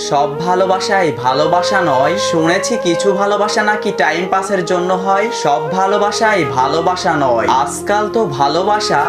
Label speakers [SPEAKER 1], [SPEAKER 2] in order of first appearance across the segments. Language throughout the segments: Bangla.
[SPEAKER 1] সব ভালোবাসাই ভালোবাসা নয়। শুনেছি কিছু ভালোবাসা নাকি টাইম পাসের জন্য হয়। সব ভালোবাসাই ভালোবাসা নয়। আজকাল তো ভালোবাসা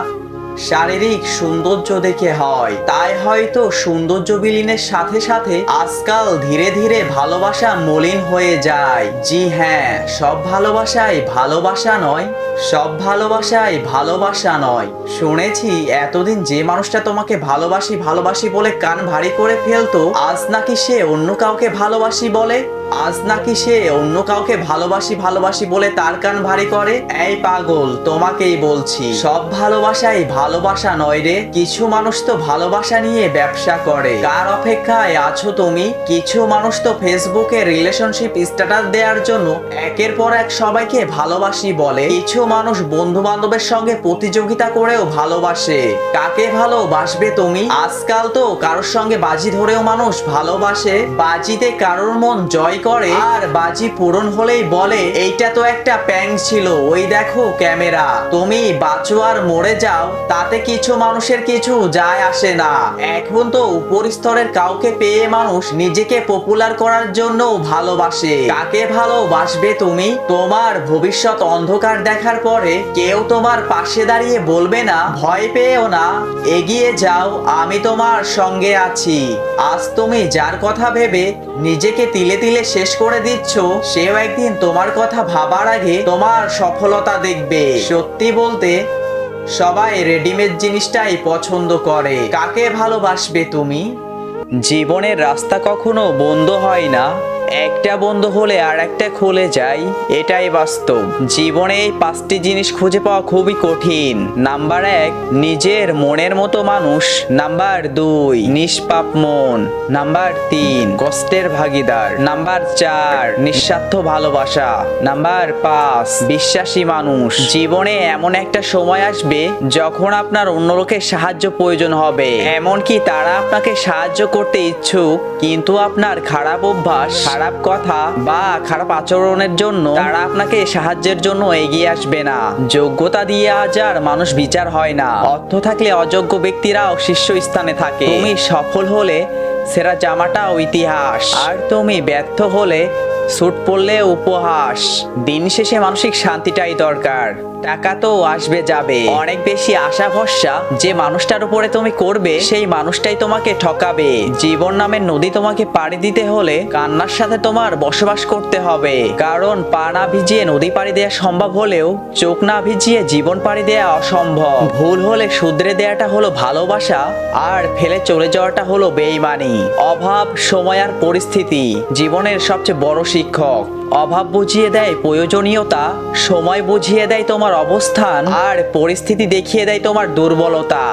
[SPEAKER 1] শারীরিক সৌন্দর্য দেখে হয়, তাই হয়তো সৌন্দর্য বিলীনের সাথে সাথে আজকাল ধীরে ধীরে ভালোবাসা মলিন হয়ে যায়। জি হ্যাঁ, সব ভালোবাসাই ভালোবাসা নয়। সব ভালোবাসাই ভালোবাসা নয়। শুনেছি এতদিন যে মানুষটা তোমাকে ভালোবাসি ভালোবাসি বলে কান ভারী করে ফেলতো, আজ নাকি সে অন্য কাউকে ভালোবাসি বলে। আজ নাকি সে অন্য কাউকে ভালোবাসি ভালোবাসি বলে তার কান ভারী করে। এই পাগল, তোমাকেই বলছি, সব ভালোবাসাই ভালোবাসা নয় রে। কিছু মানুষ তো ভালোবাসা নিয়ে ব্যবসা করে। কার অপেক্ষায় আছো তুমি? কিছু মানুষ তো ফেসবুকে রিলেশনশিপ স্ট্যাটাস দেওয়ার জন্য একের পর এক সবাইকে ভালোবাসি বলে। কিছু মানুষ বন্ধু বান্ধবের সঙ্গে প্রতিযোগিতা করেও ভালোবাসে। কাকে ভালোবাসবে তুমি? আজকাল তো কারোর সঙ্গে বাজি ধরেও মানুষ ভালোবাসে। বাজিতে কারোর মন জয় করে, আর বাজি পূরণ হলেই বলে এইটা তো একটা প্যাং ছিল, ওই দেখো ক্যামেরা। তুমি বাঁচো আর মরে যাও, তাতে কিছু মানুষের কিছু যায় আসে না। এখন তো উপর স্তরের কাউকে পেয়ে মানুষ নিজেকে পপুলার করার জন্য ভালোবাসে। কাকে ভালোবাসবে তুমি? তোমার ভবিষ্যৎ অন্ধকার দেখার পরে কেউ তোমার পাশে দাঁড়িয়ে বলবে না ভয় পেও না, এগিয়ে যাও, আমি তোমার সঙ্গে আছি। আজ তুমি যার কথা ভেবে নিজেকে তিলে তিলে শেষ করে দিচ্ছ, সেও একদিন তোমার কথা ভাবার আগে তোমার সফলতা দেখবে। সত্যি বলতে সবাই রেডিমেড জিনিসটাই পছন্দ করে। কাকে ভালোবাসবে তুমি? জীবনের রাস্তা কখনো বন্ধ হয় না, একটা বন্ধ হলে আর একটা খুলে যায়, এটাই বাস্তব। জীবনে এই 5টি জিনিস খুঁজে পাওয়া খুবই কঠিন। নাম্বার 1, নিজের মনের মতো মানুষ। নাম্বার 2, নিষ্পাপ মন। নাম্বার 3, কষ্টের ভাগিদার। নাম্বার 4, নিঃস্বার্থ ভালোবাসা। নাম্বার 5, বিশ্বাসী মানুষ। জীবনে এমন একটা সময় আসবে যখন আপনার অন্য লোকের সাহায্য প্রয়োজন হবে, এমনকি তারা আপনাকে সাহায্য করতে ইচ্ছুক, কিন্তু আপনার খারাপ অভ্যাস, খারাপ কথা বা খারাপ আচরণের জন্য তারা আপনাকে সাহায্যের জন্য এগিয়ে আসবে না। যোগ্যতা দিয়ে আজ আর মানুষ বিচার হয় না। অর্থ থাকলে অযোগ্য ব্যক্তিরাও শীর্ষস্থানে থাকে। তুমি সফল হলে সেরা জামাটাও ইতিহাস, আর তুমি ব্যর্থ হলে স্যুট পরলে উপহাস। দিন শেষে মানসিক শান্তিটাই দরকার। টাকা তো আসবে যাবে, অনেক বেশি আশা ভরসা যে মানুষটার উপরে তুমি করবে, সেই মানুষটাই তোমাকে ঠকাবে। জীবন নামের নদী তোমাকে পাড়ি দিতে হলে কান্নার সাথে তোমার বসবাস করতে হবে। কারণ পা না ভিজিয়ে নদী পাড়ি দেওয়া সম্ভব হলেও চোখ না ভিজিয়ে জীবন পাড়ি দেওয়া অসম্ভব। ভুল হলে শুধরে দেওয়াটা হলো ভালোবাসা, আর ফেলে চলে যাওয়াটা হলো বেঈমানি। অভাব, সময় আর পরিস্থিতি জীবনের সবচেয়ে বড় শিক্ষক। অভাব বুঝিয়ে দেয় প্রয়োজনীয়তা, সময় বুঝিয়ে দেয় তোমার অবস্থান, আর পরিস্থিতি দেখিয়ে দেয় তোমার দুর্বলতা।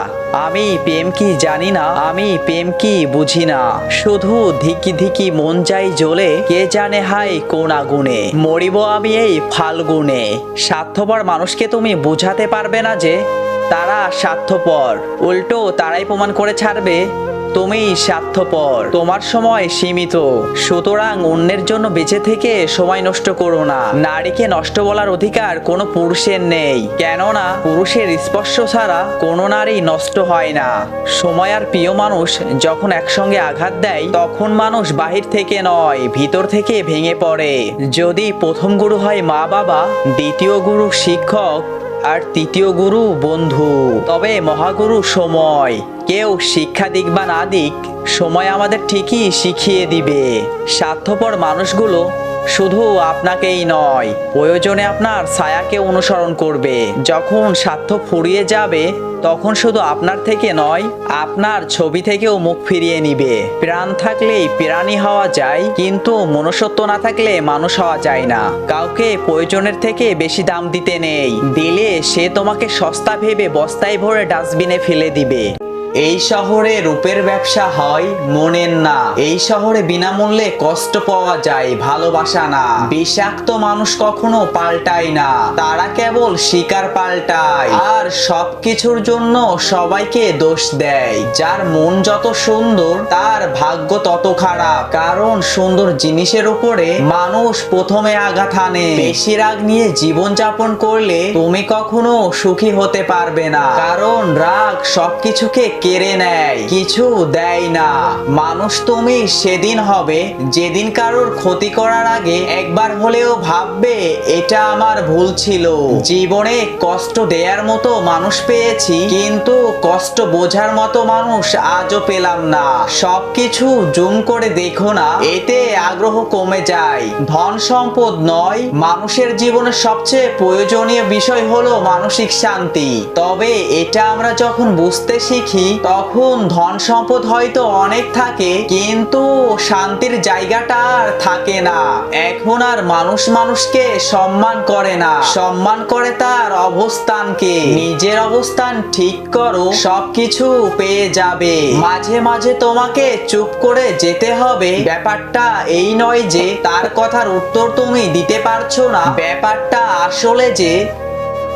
[SPEAKER 1] আমি প্রেম কি জানি না, আমি প্রেম কি বুঝি না, শুধু ধিকি ধিকি মন যাই জ্বলে, কে জানে হাই কোন আগুনে, মরিব আমি এই ফাল্গুনে। স্বার্থপর মানুষকে তুমি বুঝাতে পারবে না যে তারা স্বার্থপর, উল্টো তারাই প্রমাণ করে ছাড়বে তুমি স্বার্থপর। তোমার সময় সীমিত, সুতরাং অন্যের জন্য বেঁচে থেকে সময় নষ্ট করো না। নারীকে নষ্ট বলার অধিকার কোনো পুরুষের নেই, কেননা পুরুষের স্পর্শ ছাড়া কোনো নারী নষ্ট হয় না। সময় আর প্রিয় মানুষ যখন একসঙ্গে আঘাত দেয়, তখন মানুষ বাহির থেকে নয়, ভিতর থেকে ভেঙে পড়ে। যদি প্রথম গুরু হয় মা বাবা, দ্বিতীয় গুরু শিক্ষক, আর তৃতীয় গুরু বন্ধু, তবে মহাগুরু সময়। কেউ শিক্ষা দিক বা না দিক, সময় আমাদের ঠিকই শিখিয়ে দিবে। স্বার্থপর মানুষগুলো শুধু আপনাকেই নয়, প্রয়োজনে আপনার ছায়াকে অনুসরণ করবে। যখন স্বার্থ ফুরিয়ে যাবে, তখন শুধু আপনার থেকে নয়, আপনার ছবি থেকেও মুখ ফিরিয়ে নিবে। প্রাণ থাকলেই প্রাণী হওয়া যায়, কিন্তু মনুষ্যত্ব না থাকলে মানুষ হওয়া যায় না। কাউকে প্রয়োজনের থেকে বেশি দাম দিতে নেই, দিলে সে তোমাকে সস্তা ভেবে বস্তায় ভরে ডাস্টবিনে ফেলে দিবে। এই শহরে রূপের ব্যবসা হয়, মনের না। এই শহরে বিনামূল্যে কষ্ট পাওয়া যায়, ভালোবাসা না। বিষাক্ত মানুষ কখনো পাল্টায় না, তারা কেবল শিকার পাল্টায়, আর সবকিছুর জন্য সবাইকে দোষ দেয়। যার মন যত সুন্দর, তার ভাগ্য তত খারাপ, কারণ সুন্দর জিনিসের উপরে মানুষ প্রথমে আঘাত হানে। বেশি রাগ নিয়ে জীবন যাপন করলে তুমি কখনো সুখী হতে পারবে না, কারণ রাগ সবকিছুকে কেড়ে নেয়, কিছু দেয় না। মানুষ তুমি সেদিন হবে যেদিন কারোর ক্ষতি করার আগে একবার হলেও ভাববে এটা আমার ভুল ছিল। জীবনে কষ্ট দেওয়ার মতো মানুষ পেয়েছি, কিন্তু কষ্ট বোঝার মতো মানুষ আজও পেলাম না। সবকিছু জুম করে দেখো না, এতে আগ্রহ কমে যায়। ধন সম্পদ নয়, মানুষের জীবনে সবচেয়ে প্রয়োজনীয় বিষয় হলো মানসিক শান্তি। তবে এটা আমরা যখন বুঝতে শিখি তখন ধন সম্পদ হয়তো অনেক থাকে, কিন্তু শান্তির জায়গাটা আর থাকে না। এখন আর মানুষ মানুষকে সম্মান করে না, সম্মান করে তার অবস্থানকে। নিজের অবস্থান ঠিক করো, সবকিছু পেয়ে যাবে। মাঝে মাঝে তোমাকে চুপ করে যেতে হবে। ব্যাপারটা এই নয় যে তার কথার উত্তর তুমি দিতে পারছো না, ব্যাপারটা আসলে যে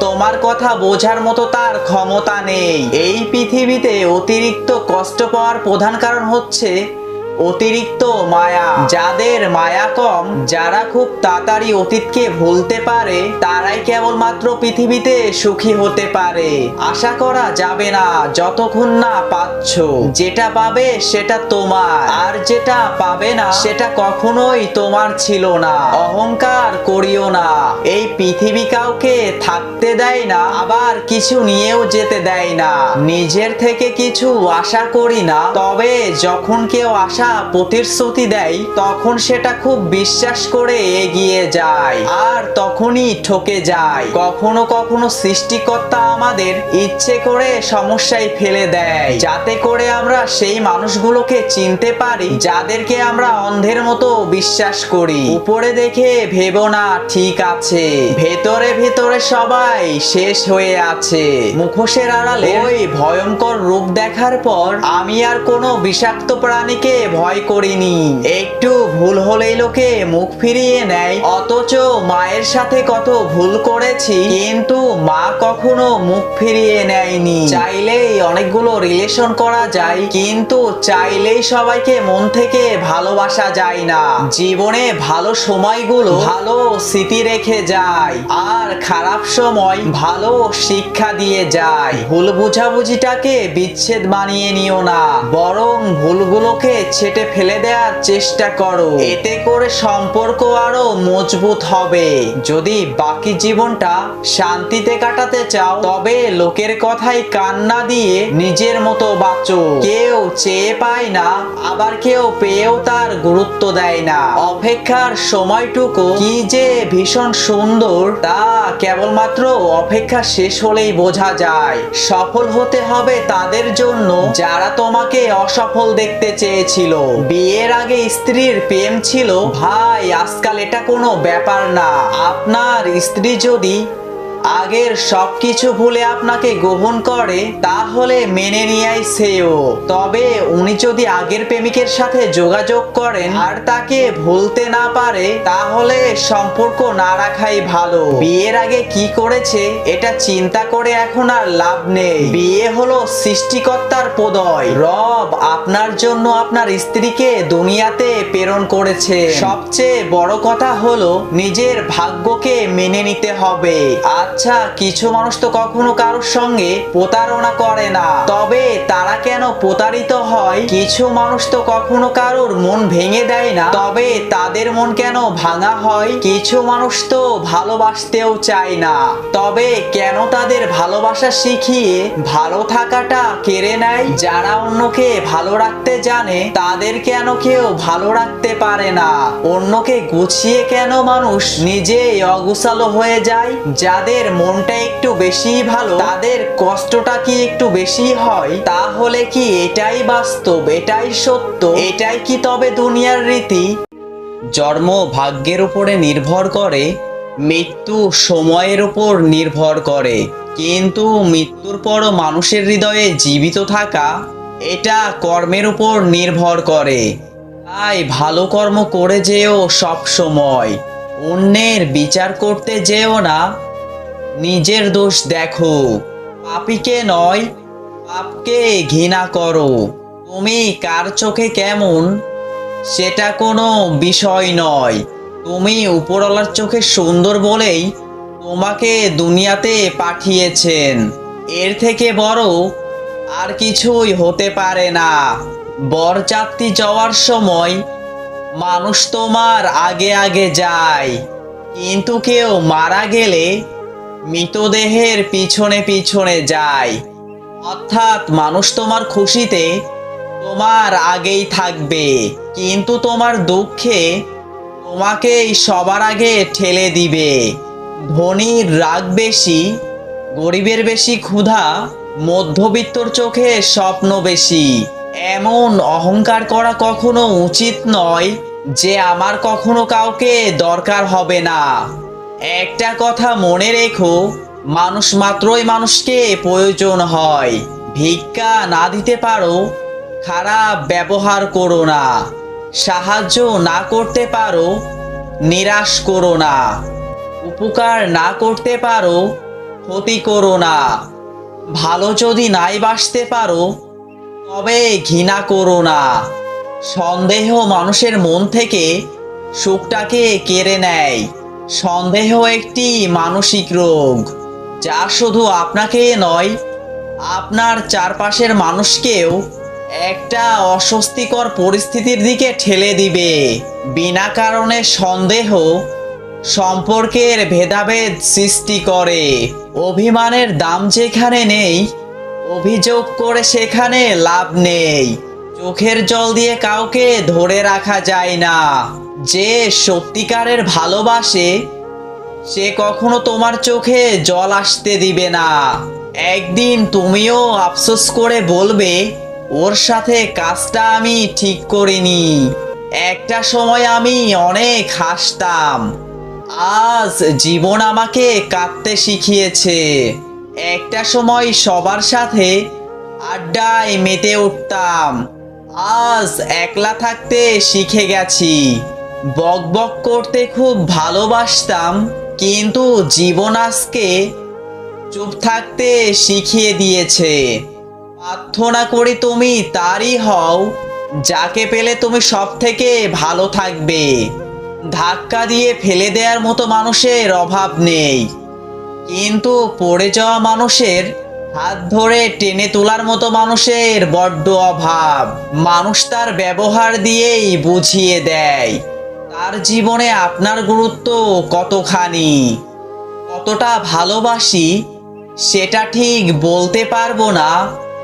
[SPEAKER 1] তোমার কথা বোঝার মতো তার ক্ষমতা নেই। এই পৃথিবীতে অতিরিক্ত কষ্ট পাওয়ার প্রধান কারণ হচ্ছে অতিরিক্ত মায়া। যাদের মায়া কম, যারা খুব তাড়াতাড়ি অতীতকে ভুলতে পারে, তারাই কেবলমাত্র পৃথিবীতে সুখী হতে পারে। আশা করা যাবে না যতক্ষণ না পাচ্ছ। যেটা পাবে সেটা তোমার, আর যেটা পাবে না সেটা কখনোই তোমার ছিল না। অহংকার করিও না। এই পৃথিবী কাউকে থাকতে দেয় না, আবার কিছু নিয়েও যেতে দেয় না। নিজের থেকে কিছু আশা করি না, তবে যখন কেউ আশা প্রতিশ্রুতি দেয় তখন সেটা খুব বিশ্বাস করে এগিয়ে যায়, আর তখনই ঠকে যায়। কখনো কখনো সৃষ্টিকর্তা আমাদের ইচ্ছে করে সমস্যায় ফেলে দেয়, যাতে করে আমরা সেই মানুষগুলোকে চিনতে পারি যাদেরকে আমরা অন্ধের মতো বিশ্বাস করি। উপরে দেখে ভেবো না ঠিক আছে, ভেতরে ভেতরে সবাই শেষ হয়ে আছে। মুখোশের আড়ালে ওই ভয়ঙ্কর রূপ দেখার পর আমি আর কোনো বিষাক্ত প্রাণীকে ভয় করিনি। একটু ভুল হলেই লোকে মুখ ফিরিয়ে নেয়, অথচ মায়ের সাথে কত ভুল করেছি, কিন্তু মা কখনো মুখ ফিরিয়ে নেয়নি। চাইলেই অনেকগুলো রিলেশন করা যায়, কিন্তু চাইলেই সবাইকে মন থেকে ভালোবাসা যায় না। জীবনে ভালো সময়গুলো ভালো স্মৃতি রেখে যায়, আর খারাপ সময় ভালো শিক্ষা দিয়ে যায়। ভুল বুঝাবুঝিটাকে বিচ্ছেদ বানিয়ে নিও না, বরং ভুলগুলোকে ছেটে ফেলে দেওয়ার চেষ্টা করো। এতে করে সম্পর্ক আরো মজবুত হবে। যদি বাকি জীবনটা শান্তিতে কাটাতে চাও, তবে লোকের কথায় কান না দিয়ে নিজের মতো বাঁচো। কেউ চেয়ে পায় না, আবার কেউ পেয়েও তার গুরুত্ব দেয় না। অপেক্ষার সময়টুকু কি যে ভীষণ সুন্দর, তা কেবলমাত্র অপেক্ষা শেষ হলেই বোঝা যায়। সফল হতে হবে তাদের জন্য যারা তোমাকে অসফল দেখতে চেয়েছিল। বিয়ের আগে স্ত্রীর প্রেম ছিল, ভাই আজকাল এটা কোনো ব্যাপার না। আপনার স্ত্রী যদি আগের সবকিছু ভুলে আপনাকে গ্রহণ করে, তাহলে মেনে নিয়াই শ্রেয়। তবে উনি যদি আগের প্রেমিকের সাথে যোগাযোগ করেন আর তাকে ভুলতে না পারে, তাহলে সম্পর্ক না রাখাই ভালো। বিয়ের আগে কি করেছে এটা চিন্তা করে এখন আর লাভ নেই। বিয়ে হলো সৃষ্টিকর্তার প্রদয়। রব আপনার জন্য আপনার স্ত্রীকে দুনিয়াতে প্রেরণ করেছে। সবচেয়ে বড় কথা হলো নিজের ভাগ্যকে মেনে নিতে হবে। আচ্ছা, কিছু মানুষ তো কখনো কারোর সঙ্গে প্রতারণা করে না, তবে তারা কেন প্রতারিত হয়? কিছু মানুষ তো কখনো কারোর মন ভেঙে দেয় না, তবে তাদের মন কেন ভাঙা হয়? কিছু মানুষ তো ভালোবাসতেও চায় না, তবে কেন তাদের ভালোবাসা শিখিয়ে ভালো থাকাটা কেড়ে নেয়? যারা অন্যকে ভালো রাখতে জানে, তাদের কেন কেউ ভালো রাখতে পারে না? অন্যকে গুছিয়ে কেন মানুষ নিজেই অগুছালো হয়ে যায়? যাদের মনটা একটু বেশি ভালো, তাদের কষ্টটা কি একটু বেশি হয়? তাহলে কি এটাই বাস্তব, এটাই সত্য, এটাই কি তবে দুনিয়ার রীতি? জন্ম ভাগ্যের উপরে নির্ভর করে, মৃত্যু সময়ের উপর নির্ভর করে, কিন্তু মৃত্যুর পরও মানুষের হৃদয়ে জীবিত থাকা, এটা কর্মের উপর নির্ভর করে। তাই ভালো কর্ম করে যেও সব সময়, অন্যের বিচার করতে যেও না, নিজের দোষ দেখো। পাপীকে নয়, পাপকে ঘৃণা করো। তুমি কার চোখে কেমন সেটা কোনো বিষয় নয়, তুমি উপরওয়ালার চোখে সুন্দর বলেই তোমাকে দুনিয়াতে পাঠিয়েছেন। এর থেকে বড় আর কিছুই হতে পারে না। বরযাত্রী যাওয়ার সময় মানুষ তোমার আগে আগে যায়, কিন্তু কেউ মারা গেলে মৃতদেহের পিছনে পিছনে যায়। অর্থাৎ মানুষ তোমার খুশিতে তোমার আগেই থাকবে, কিন্তু তোমার দুঃখে তোমাকেই সবার আগে ঠেলে দিবে। ধনীর রাগ বেশি, গরিবের বেশি ক্ষুধা, মধ্যবিত্তর চোখে স্বপ্ন বেশি। এমন অহংকার করা কখনো উচিত নয় যে আমার কখনো কাউকে দরকার হবে না। একটা কথা মনে রেখো, মানুষ মাত্রই মানুষকে প্রয়োজন হয়। ভিক্ষা না দিতে পারো, খারাপ ব্যবহার করো না। সাহায্য না করতে পারো, নিরাশ করো না। উপকার না করতে পারো, ক্ষতি করো না। ভালো যদি নাই বাসতে পারো, তবে ঘৃণা করো না। সন্দেহ মানুষের মন থেকে সুখটাকে কেড়ে নেয়। সন্দেহ একটি মানসিক রোগ, যা শুধু আপনাকে নয়, আপনার চারপাশের মানুষকেও একটা অস্বস্তিকর পরিস্থিতির দিকে ঠেলে দিবে। বিনা কারণে সন্দেহ সম্পর্কের ভেদাভেদ সৃষ্টি করে। অভিমানের দাম যেখানে নেই, অভিযোগ করে সেখানে লাভ নেই। চোখের জল দিয়ে কাউকে ধরে রাখা যায় না। যে সত্যিকারের ভালোবাসে, সে কখনো তোমার চোখে জল আসতে দিবে না। একদিন তুমিও আফসোস করে বলবে, ওর সাথে কাজটা আমি ঠিক করিনি। একটা সময় আমি অনেক হাসতাম, আজ জীবন আমাকে কাঁদতে শিখিয়েছে। একটা সময় সবার সাথে আড্ডায় মেতে উঠতাম, আজ একলা থাকতে শিখে গেছি। বক বক করতে খুব ভালোবাসতাম, কিন্তু জীবন আজকে চুপ থাকতে শিখিয়ে দিয়েছে। প্রার্থনা করি তুমি তারই হও, যাকে পেলে তুমি সব থেকে ভালো থাকবে। ধাক্কা দিয়ে ফেলে দেওয়ার মতো মানুষের অভাব নেই, কিন্তু পড়ে যাওয়া মানুষের হাত ধরে টেনে তোলার মতো মানুষের বড্ড অভাব। মানুষ তার ব্যবহার দিয়েই বুঝিয়ে দেয় তার জীবনে আপনার গুরুত্ব কতখানি। কতটা ভালোবাসি সেটা ঠিক বলতে পারবো না,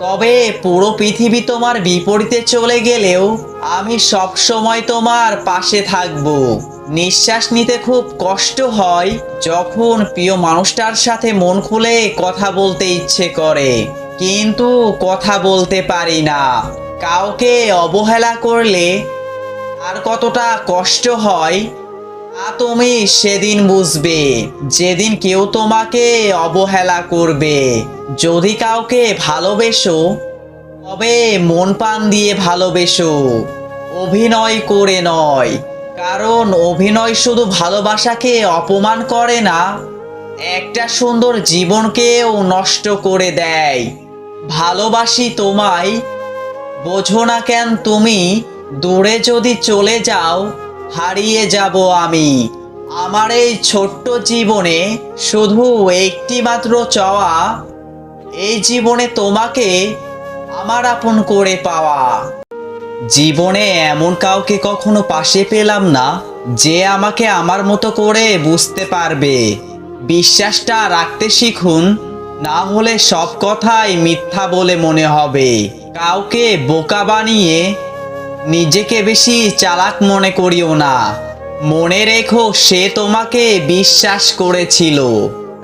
[SPEAKER 1] তবে পুরো পৃথিবী তোমার বিপরীতে চলে গেলেও আমি সব সময় তোমার পাশে থাকবো। নিঃশ্বাস নিতে খুব কষ্ট হয় যখন প্রিয় মানুষটার সাথে মন খুলে কথা বলতে ইচ্ছে করে, কিন্তু কথা বলতে পারি না। কাউকে অবহেলা করলে আর কতটা কষ্ট হয় তা তুমি সেদিন বুঝবে, যেদিন কেউ তোমাকে অবহেলা করবে। যদি কাউকে ভালোবেসো, তবে মন প্রাণ দিয়ে ভালোবেসো, অভিনয় করে নয়। কারণ অভিনয় শুধু ভালোবাসাকে অপমান করে না, একটা সুন্দর জীবনকেও নষ্ট করে দেয়। ভালোবাসি তোমায়, বোঝো না কেন তুমি? দূরে যদি চলে যাও, হারিয়ে যাব আমি। আমার এই ছোট্ট জীবনে শুধু একটি মাত্র চাওয়া, এই জীবনে তোমাকে আমার আপন করে পাওয়া। জীবনে এমন কাউকে কখনো পাশে পেলাম না যে আমাকে আমার মতো করে বুঝতে পারবে। বিশ্বাসটা রাখতে শিখুন, না হলে সব কথাই মিথ্যা বলে মনে হবে। কাউকে বোকা বানিয়ে নিজেকে বেশি চালাক মনে করিও না। মনে রেখো, সে তোমাকে বিশ্বাস করেছিল,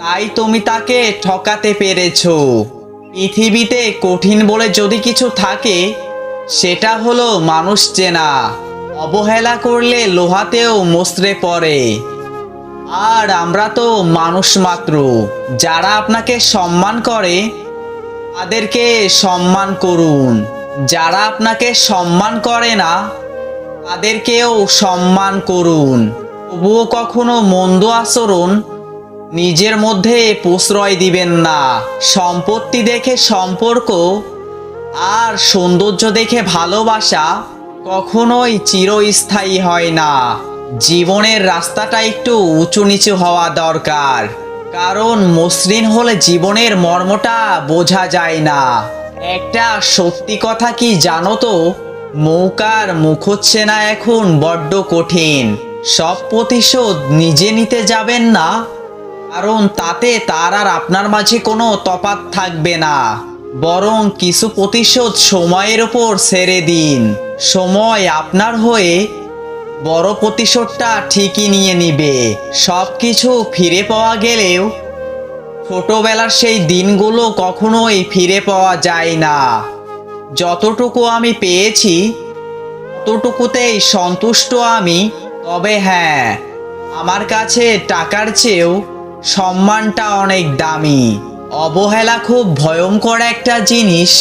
[SPEAKER 1] তাই তুমি তাকে ঠকাতে পেরেছো। পৃথিবীতে কঠিন বলে যদি কিছু থাকে, সেটা হলো মানুষ চেনা। অবহেলা করলে লোহাতেও মসৃে পড়ে। আর আমরা তো মানুষ মাত্র। যারা আপনাকে সম্মান করে তাদেরকে সম্মান করুন, যারা আপনাকে সম্মান করে না তাদেরকেও সম্মান করুন। তবুও কখনো মন্দ আচরণ নিজের মধ্যে প্রশ্রয় দিবেন না। সম্পত্তি দেখে সম্পর্ক আর সৌন্দর্য দেখে ভালোবাসা কখনোই চিরস্থায়ী হয় না। জীবনের রাস্তাটা একটু উঁচু নিচু হওয়া দরকার, কারণ মসৃণ হলে জীবনের মর্মটা বোঝা যায় না। একটা সত্যি কথা কি জানো তো, মুখ আর মুখ হচ্ছে না এখন বড্ড কঠিন। সব প্রতিশোধ নিজে নিতে যাবেন না, কারণ তাতে তার আর আপনার মাঝে কোনো তফাৎ থাকবে না। বরং কিছু প্রতিশোধ সময়ের উপর ছেড়ে দিন। সময় আপনার হয়ে বড় প্রতিশোধটা ঠিকই নিয়ে নিবে। সব কিছু ফিরে পাওয়া গেলেও ছোটবেলার সেই দিনগুলো কখনোই ফিরে পাওয়া যায় না। যতটুকু আমি পেয়েছি ততটুকুতেই সন্তুষ্ট আমি। তবে হ্যাঁ, আমার কাছে টাকার চেয়েও সম্মানটা অনেক দামি। অবহেলা খুব ভয়ঙ্কর একটা জিনিস,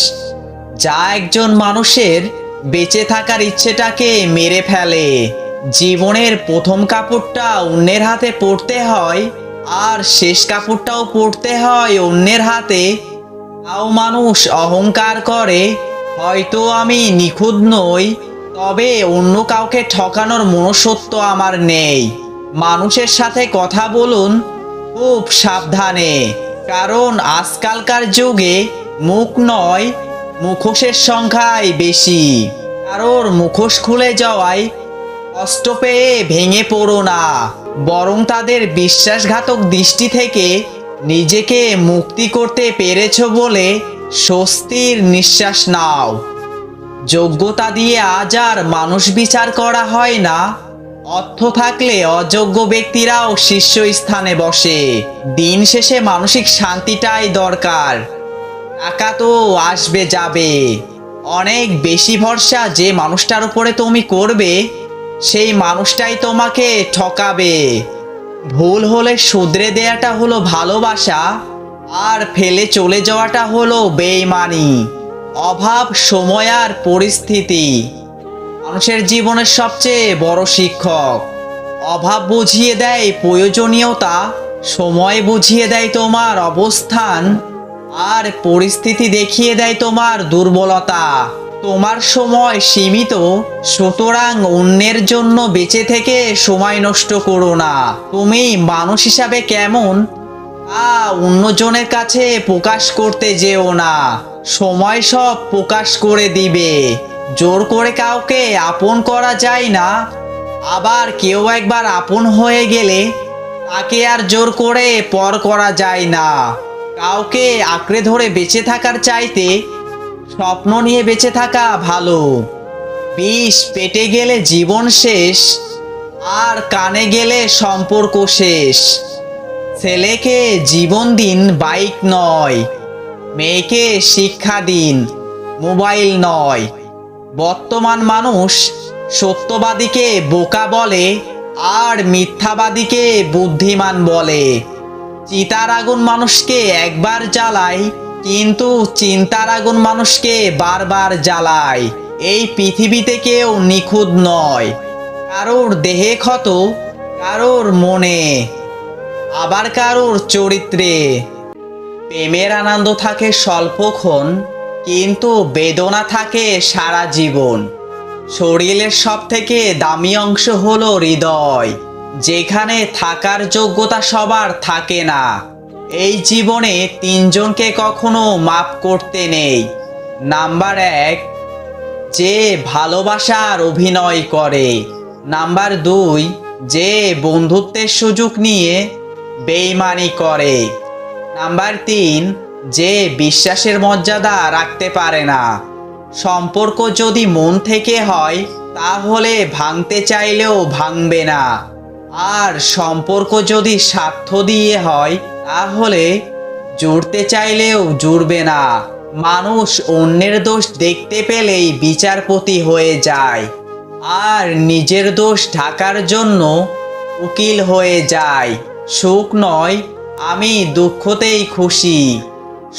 [SPEAKER 1] যা একজন মানুষের বেঁচে থাকার ইচ্ছেটাকে মেরে ফেলে। জীবনের প্রথম কাপড়টা অন্যের হাতে পড়তে হয়, আর শেষ কাপড়টাও পড়তে হয় অন্যের হাতে। তাও মানুষ অহংকার করে, হয়তো আমি নিখুঁত নই, তবে অন্য কাউকে ঠকানোর মনুষ্যত্ব আমার নেই। মানুষের সাথে কথা বলুন খুব সাবধানে, কারণ আজকালকার যুগে মুখ নয়, মুখোশের সংখ্যাই বেশি। কারোর মুখোশ খুলে যাওয়ায় কষ্ট পেয়ে ভেঙে পড়ো না, বরং তাদের বিশ্বাসঘাতক দৃষ্টি থেকে নিজেকে মুক্তি করতে পেরেছো বলে স্বস্তির নিঃশ্বাস নাও। যোগ্যতা দিয়ে আজ আর মানুষ বিচার করা হয় না। অর্থ থাকলে অযোগ্য ব্যক্তিরাও শীর্ষস্থানে বসে। দিন শেষে মানসিক শান্তিটাই দরকার। টাকা তো আসবে যাবে, অনেক বেশি ভরসা যে মানুষটার উপরে তুমি করবে সেই মানুষটাই তোমাকে ঠকাবে। ভুল হলে শুধরে দেয়াটা হলো ভালোবাসা, আর ফেলে চলে যাওয়াটা হলো বেঈমানি। অভাব, সময় আর পরিস্থিতি মানুষের জীবনের সবচেয়ে বড় শিক্ষক। অভাব বুঝিয়ে দেয় প্রয়োজনীয়তা, সময় বুঝিয়ে দেয় তোমার অবস্থান, আর পরিস্থিতি দেখিয়ে দেয় তোমার দুর্বলতা। তোমার সময় সীমিত, সুতরাং অন্যের জন্য বেঁচে থেকে সময় নষ্ট করো না। তুমি মানুষ হিসাবে কেমন তা অন্যজনের কাছে প্রকাশ করতে যেও না, সময় সব প্রকাশ করে দিবে। জোর করে কাউকে আপন করা যায় না, আবার কেউ একবার আপন হয়ে গেলে তাকে আর জোর করে পর করা যায় না। কাউকে আঁকড়ে ধরে বেঁচে থাকার চাইতে স্বপ্ন নিয়ে বেঁচে থাকা ভালো। বিষ পেটে গেলে জীবন শেষ, আর কানে গেলে সম্পর্ক শেষ। ছেলেকে জীবন দিন, বাইক নয়। মেয়েকে শিক্ষা দিন, মোবাইল নয়। বর্তমান মানুষ সত্যবাদীকে বোকা বলে, আর মিথ্যাবাদীকে বুদ্ধিমান বলে। চিতার আগুন মানুষকে একবার জ্বালায়, কিন্তু চিন্তার আগুন মানুষকে বারবার জ্বালায়। এই পৃথিবীতে কেউ নিখুঁত নয়, কারোর দেহে ক্ষত, কারোর মনে, আবার কারোর চরিত্রে। প্রেমের আনন্দ থাকে স্বল্পক্ষণ, কিন্তু বেদনা থাকে সারা জীবন। শরীরের সব থেকে দামি অংশ হলো হৃদয়, যেখানে থাকার যোগ্যতা সবার থাকে না। এই জীবনে তিনজনকে কখনো মাফ করতে নেই। নাম্বার 1, যে ভালোবাসার অভিনয় করে। নাম্বার 2, যে বন্ধুত্বের সুযোগ নিয়ে বেইমানি করে। নাম্বার 3, যে বিশ্বাসের মর্যাদা রাখতে পারে না। সম্পর্ক যদি মন থেকে হয় তাহলে ভাঙতে চাইলেও ভাঙবে না, আর সম্পর্ক যদি স্বার্থ দিয়ে হয় তাহলে জুড়তে চাইলেও জুড়বে না। মানুষ অন্যের দোষ দেখতে পেলেই বিচারপতি হয়ে যায়, আর নিজের দোষ ঢাকার জন্য উকিল হয়ে যায়। সুখ নয়, আমি দুঃখতেই খুশি।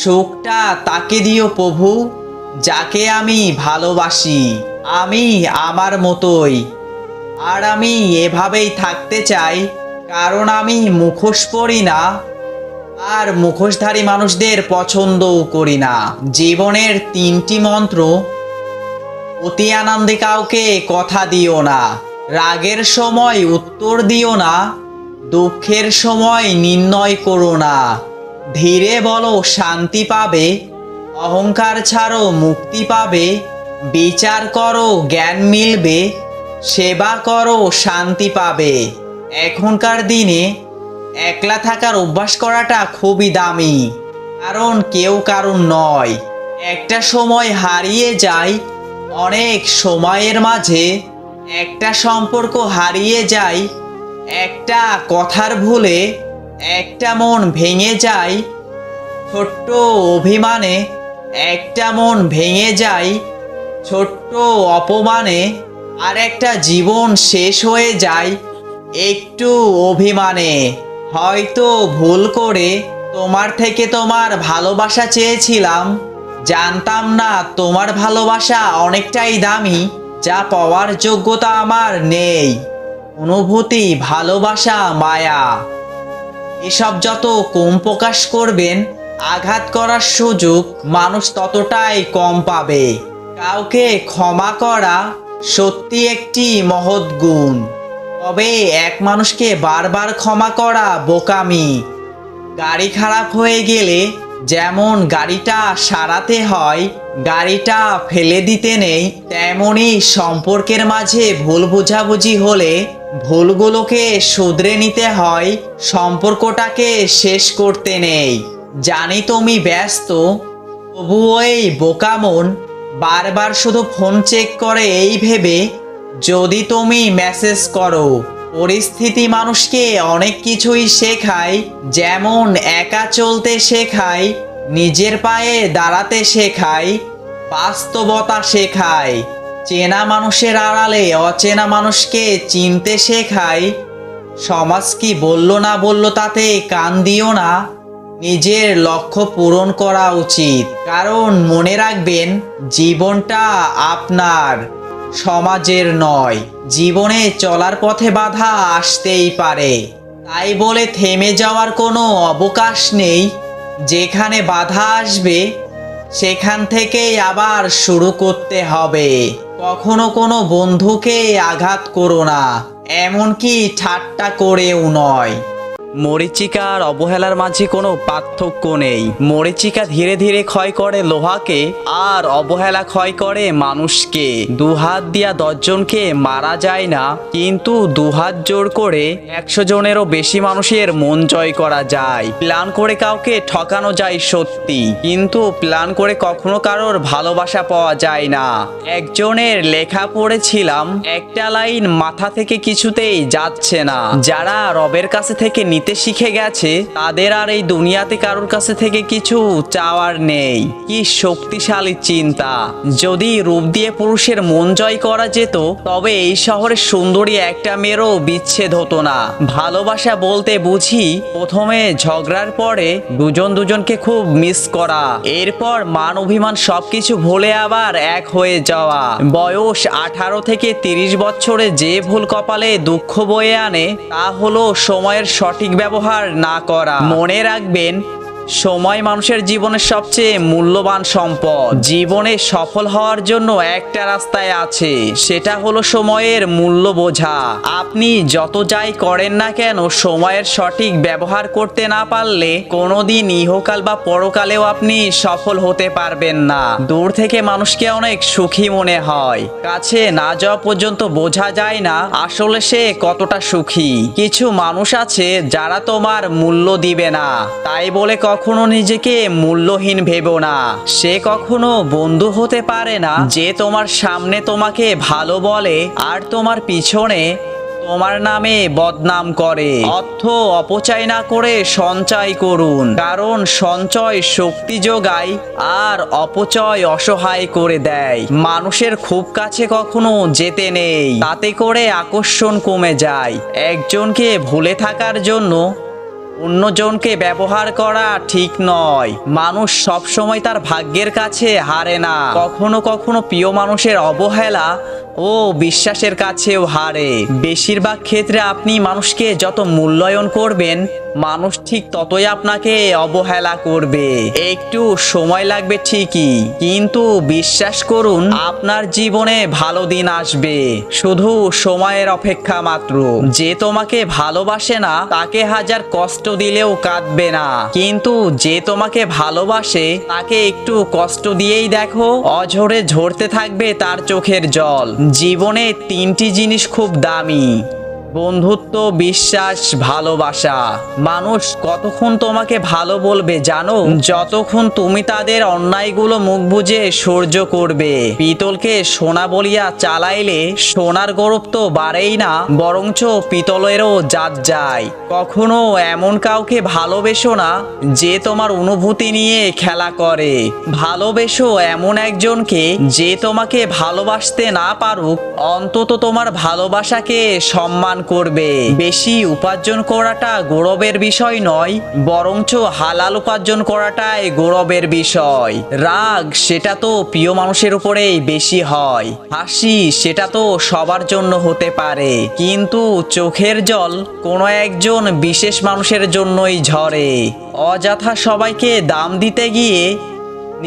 [SPEAKER 1] সুখটা তাকে দিও প্রভু যাকে আমি ভালোবাসি। আমি আমার মতোই, আর আমি এভাবেই থাকতে চাই, কারণ আমি মুখোশ পরি না, আর মুখোশধারী মানুষদের পছন্দও করি না। জীবনের 3টি মন্ত্র। অতি আনন্দে কাউকে কথা দিও না, রাগের সময় উত্তর দিও না, দুঃখের সময় নির্ণয় করো না। ধীরে বলো শান্তি পাবে, অহংকার ছাড়ো, মুক্তি পাবে। বিচার করো, জ্ঞান মিলবে। সেবা করো, শান্তি পাবে। এখনকার দিনে একলা থাকার অভ্যাস করাটা খুবই দামি, কারণ কেউ কারণ নয়। একটা সময় হারিয়ে যায়, অনেক সময়ের মাঝে একটা সম্পর্ক হারিয়ে যায়, একটা কথার ভুলে একটা মন ভেঙে যায়, ছোট্ট অভিমানে একটা মন ভেঙে যায়, ছোট্ট অপমানে আর একটা জীবন শেষ হয়ে যায় একটু অভিমানে। হয়তো ভুল করে তোমার থেকে তোমার ভালোবাসা চেয়েছিলাম, জানতাম না তোমার ভালোবাসা অনেকটাই দামি, যা পাওয়ার যোগ্যতা আমার নেই। অনুভূতি, ভালোবাসা, মায়া এসব যত কম প্রকাশ করবেন, আঘাত করার সুযোগ মানুষ ততটাই কম পাবে। কাউকে ক্ষমা করা সত্যি একটি মহৎ গুণ, তবে এক মানুষকে বারবার ক্ষমা করা বোকামি। গাড়ি খারাপ হয়ে গেলে যেমন গাড়িটা সারাতে হয়, গাড়িটা ফেলে দিতে নেই, তেমনি সম্পর্কের মাঝে ভুল বোঝাবুঝি হলে ভুলগুলোকে শুধরে নিতে হয়, সম্পর্কটাকে শেষ করতে নেই। জানি তুমি ব্যস্ত, তবুও এই বোকা মন বারবার শুধু ফোন চেক করে এই ভেবে যদি তুমি মেসেজ করো। পরিস্থিতি মানুষকে অনেক কিছুই শেখায়, যেমন একা চলতে শেখায়, নিজের পায়ে দাঁড়াতে শেখায়, বাস্তবতা শেখায়, চেনা মানুষের আড়ালে অচেনা মানুষকে চিনতে শেখায়। সমাজ কি বললো না বললো তাতে কান দিও না, নিজের লক্ষ্য পূরণ করা উচিত। কারণ মনে রাখবেন, জীবনটা আপনার, সমাজের নয়। জীবনে চলার পথে বাধা আসতেই পারে, তাই বলে থেমে যাওয়ার কোনো অবকাশ নেই। যেখানে বাধা আসবে সেখান থেকেই আবার শুরু করতে হবে। কখনো কোনো বন্ধুকে আঘাত করো না, এমনকি ঠাট্টা করেও নয়। মরীচিকা আর অবহেলার মাঝে কোনো পার্থক্য নেই। মরীচিকা ধীরে ধীরে ক্ষয় করে লোহাকে, আর অবহেলা ক্ষয় করে মানুষকে। দুহাত দিয়া 10 জনকে মারা যায় না, কিন্তু দুহাত জোর করে 100 জনেরও বেশি মানুষের মন জয় করা যায়। প্ল্যান করে কাউকে ঠকানো যায় সত্যি, কিন্তু প্ল্যান করে কখনো কারোর ভালোবাসা পাওয়া যায় না। একজনের লেখা পড়েছিলাম, একটা লাইন মাথা থেকে কিছুতেই যাচ্ছে না। যারা রবের কাছে থেকে নিতে শিখে গেছে, তাদের আর এই দুনিয়াতে কারোর কাছে থেকে কিছু চাওয়ার নেই। কি শক্তিশালী চিন্তা! যদি রূপ দিয়ে পুরুষের মন জয় করা যেত, তবে এই শহরের সুন্দরী একটা মেয়েরও বিচ্ছেদ হতো না। ভালোবাসা বলতে বুঝি প্রথমে ঝগড়ার পরে দুজনকে খুব মিস করা, এরপর মান অভিমান সবকিছু ভুলে আবার এক হয়ে যাওয়া। বয়স 18 থেকে 30 বছরে যে ভুল কপালে দুঃখ বয়ে আনে, তা হলো সময়ের সঠিক ব্যবহার না করা। মনে রাখবেন, সময় মানুষের জীবনের সবচেয়ে মূল্যবান সম্পদ। জীবনে সফল হওয়ার জন্য একটা রাস্তায় আছে, সেটা হলো সময়ের মূল্য বোঝা। আপনি যত যাই করেন না কেন, সময়ের সঠিক ব্যবহার করতে না পারলে কোনোদিন ইহকাল বা পরকালেও আপনি সফল হতে পারবেন না। দূর থেকে মানুষকে অনেক সুখী মনে হয়, কাছে না যাওয়া পর্যন্ত বোঝা যায় না আসলে সে কতটা সুখী। কিছু মানুষ আছে যারা তোমার মূল্য দিবে না, তাই বলে কখনো নিজেকে মূল্যহীন ভেবো না। সে কখনো বন্ধু হতে পারে না যে তোমার সামনে তোমাকে ভালো বলে আর তোমার পিছনে তোমার নামে বদনাম করে। অর্থ অপচয় না করে সঞ্চয় করুন, কারণ সঞ্চয় শক্তি যোগায় আর অপচয় অসহায় করে দেয়। মানুষের খুব কাছে কখনো যেতে নেই, তাতে করে আকর্ষণ কমে যায়। একজনকে ভুলে থাকার জন্য অন্যজনকে ব্যবহার করা ঠিক নয়। মানুষ সবসময় তার ভাগ্যের কাছে হারে না। কখনো কখনো প্রিয় মানুষের অবহেলা ও বিশ্বাসের কাছেও হারে। বেশিরভাগ ক্ষেত্রে আপনি মানুষকে যত মূল্যায়ন করবেন, মানুষ ঠিক ততই আপনাকে অবহেলা করবে। একটু সময় লাগবে ঠিকই, কিন্তু বিশ্বাস করুন আপনার জীবনে ভালো দিন আসবে। শুধু সময়ের অপেক্ষা মাত্র। যে তোমাকে ভালোবাসে না তাকে হাজার কষ্ট দিলেও কাঁদবে না, কিন্তু যে তোমাকে ভালোবাসে তাকে একটু কষ্ট দিয়েই দেখো, অঝরে ঝরতে থাকবে তার চোখের জল। জীবনে তিনটি জিনিস খুব দামি: বন্ধুত্ব, বিশ্বাস, ভালোবাসা। মানুষ কতক্ষণ তোমাকে ভালো বলবে জানো? যতক্ষণ তুমি তাদের অন্যায়গুলো মুখ বুজে সহ্য করবে। পিতলকে সোনা বলিয়া চালাইলে সোনার গৌরব তো বাড়েই না, বরঞ্চ পিতলেরও জাত যায়। কখনো এমন কাউকে ভালোবেসো না যে তোমার অনুভূতি নিয়ে খেলা করে। ভালোবেসো এমন একজনকে যে তোমাকে ভালোবাসতে না পারুক, অন্তত তোমার ভালোবাসাকে সম্মান করবে। বেশি উপার্জন করাটা গৌরবের বিষয় নয়, বরঞ্চ হালাল উপার্জন করাটাই গৌরবের বিষয়। রাগ সেটা তো প্রিয় মানুষের উপরেই বেশি হয়। হাসি সেটা তো সবার জন্য হতে পারে, কিন্তু চোখের জল কোনো একজন বিশেষ মানুষের জন্যই ঝরে। অযথা সবাইকে দাম দিতে গিয়ে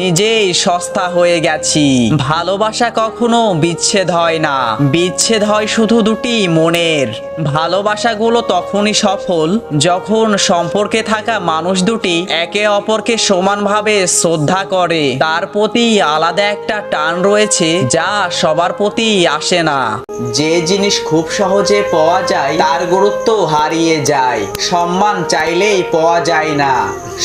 [SPEAKER 1] নিজেই সস্তা হয়ে গেছি। ভালোবাসা কখনো বিচ্ছেদ হয় না, বিচ্ছেদ হয় শুধু দুটি মনের। ভালোবাসাগুলো তখনই সফল যখন সম্পর্কে থাকা মানুষ দুটি একে অপরকে সমানভাবে শ্রদ্ধা করে। তার প্রতি আলাদা একটা টান রয়েছে যা সবার প্রতি আসে না। যে জিনিস খুব সহজে পাওয়া যায় তার গুরুত্ব হারিয়ে যায়। সম্মান চাইলেই পাওয়া যায় না,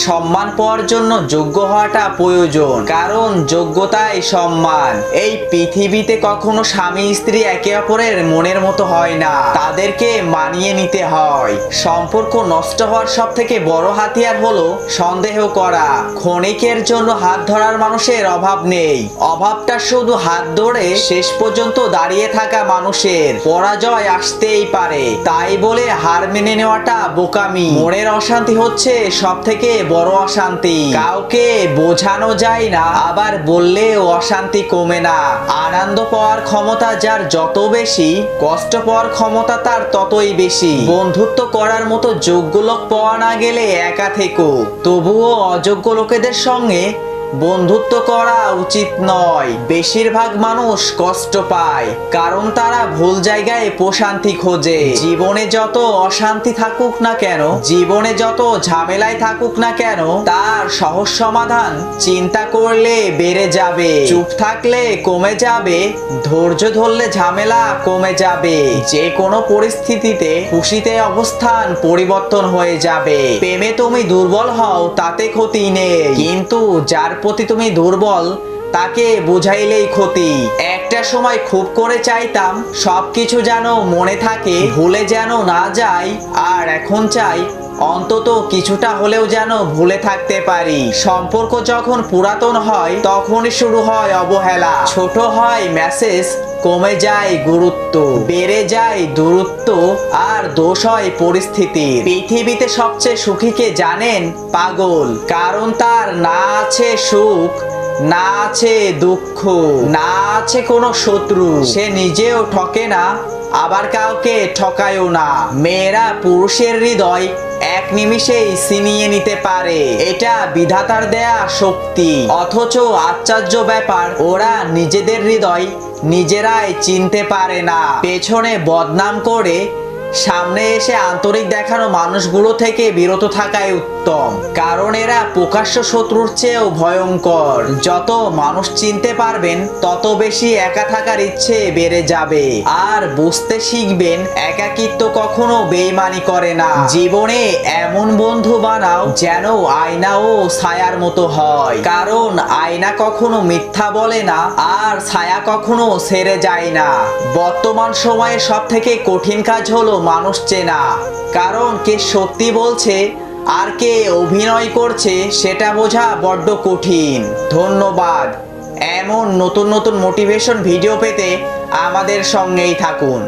[SPEAKER 1] সম্মান পাওয়ার জন্য যোগ্য হওয়াটা প্রয়োজন, কারণ যোগ্যতাই সম্মান। এই পৃথিবীতে কখনো স্বামী স্ত্রী একে অপরের মনের মতো হয় না, তাদেরকে মানিয়ে নিতে হয়। সম্পর্ক নষ্ট হওয়ার সব থেকে বড় হাতিয়ার হলো সন্দেহ করা। ক্ষণিকের জন্য হাত ধরার মানুষের অভাব নেই, অভাবটা শুধু হাত ধরে শেষ পর্যন্ত দাঁড়িয়ে থাকা মানুষের। পরাজয় আসতেই পারে, তাই বলে হার মেনে নেওয়াটা বোকামি। মনের অশান্তি হচ্ছে সব থেকে বড় অশান্তি। কাউকে বোঝানো যায় না, আবার বললেও অশান্তি কমে না। আনন্দ পাওয়ার ক্ষমতা যার যত বেশি, কষ্ট পাওয়ার ক্ষমতা তার ততই বেশি। বন্ধুত্ব করার মতো যোগ্য লোক পাওয়া না গেলে একা থেকো, তবুও অযোগ্য লোকেদের সঙ্গে বন্ধুত্ব করা উচিত নয়। বেশিরভাগ মানুষ কষ্ট পায় কারণ তারা ভুল জায়গায় প্রশান্তি খোঁজে। জীবনে যত অশান্তি থাকুক না কেন, জীবনে যত ঝামেলায় থাকুক না কেন, তার সহজ সমাধান চিন্তা করলে বেড়ে যাবে, চুপ থাকলে কমে যাবে, ধৈর্য ধরলে ঝামেলা কমে যাবে। যে কোনো পরিস্থিতিতে খুশিতে অবস্থান পরিবর্তন হয়ে যাবে। প্রেমে তুমি দুর্বল হও তাতে ক্ষতি নেই, কিন্তু যার প্রতি তুমি দুর্বল তাকে বুঝাইলেই ক্ষতি। একটা সময় খুব করে চাইতাম সবকিছু যেন মনে থাকে, ভুলে যেন না যায়, আর এখন চাই অন্তত কিছুটা হলেও যেন ভুলে থাকতে পারি। সম্পর্ক যখন পুরাতন হয় তখনই শুরু হয় অবহেলা। ছোট হয় মেসেজ, কমে যায় গুরুত্ব, বেড়ে যায় দূরত্ব, আর দোষ হয় পরিস্থিতি। পৃথিবীতে সবচেয়ে সুখী কে জানেন? পাগল। কারণ তার না আছে সুখ, না আছে দুঃখ, না আছে কোনো শত্রু। সে নিজেও ঠকে না, আবার কাউকে ঠকায়ও না। মেয়েরা পুরুষের হৃদয় এক নিমিষেই ছিনিয়ে নিতে পারে, এটা বিধাতার দেয়া শক্তি। অথচ আশ্চর্য ব্যাপার, ওরা নিজেদের হৃদয় নিজেরাই চিনতে পারে না। পেছনে বদনাম করে সামনে এসে আন্তরিক দেখানো মানুষগুলো থেকে বিরত থাকাই উত্তম, কারণ এরা প্রকাশ্য শত্রুর চেয়েও ভয়ঙ্কর। যত মানুষ চিনতে পারবেন তত বেশি একা থাকার ইচ্ছে বেড়ে যাবে, আর বুঝতে শিখবেন একাকিত্ব কখনো বেইমানি করে না। জীবনে এমন বন্ধু বানাও যেন আয়না ও ছায়ার মতো হয়, কারণ আয়না কখনো মিথ্যা বলে না, আর ছায়া কখনো ছেড়ে যায় না। বর্তমান সময়ে সব থেকে কঠিন কাজ হলো মানুষ চেনা, কারণ কে সত্যি বলছে আর কে অভিনয় করছে সেটা বোঝা বড্ড কঠিন। ধন্যবাদ। এমন নতুন নতুন মোটিভেশন ভিডিও পেতে আমাদের সঙ্গেই থাকুন।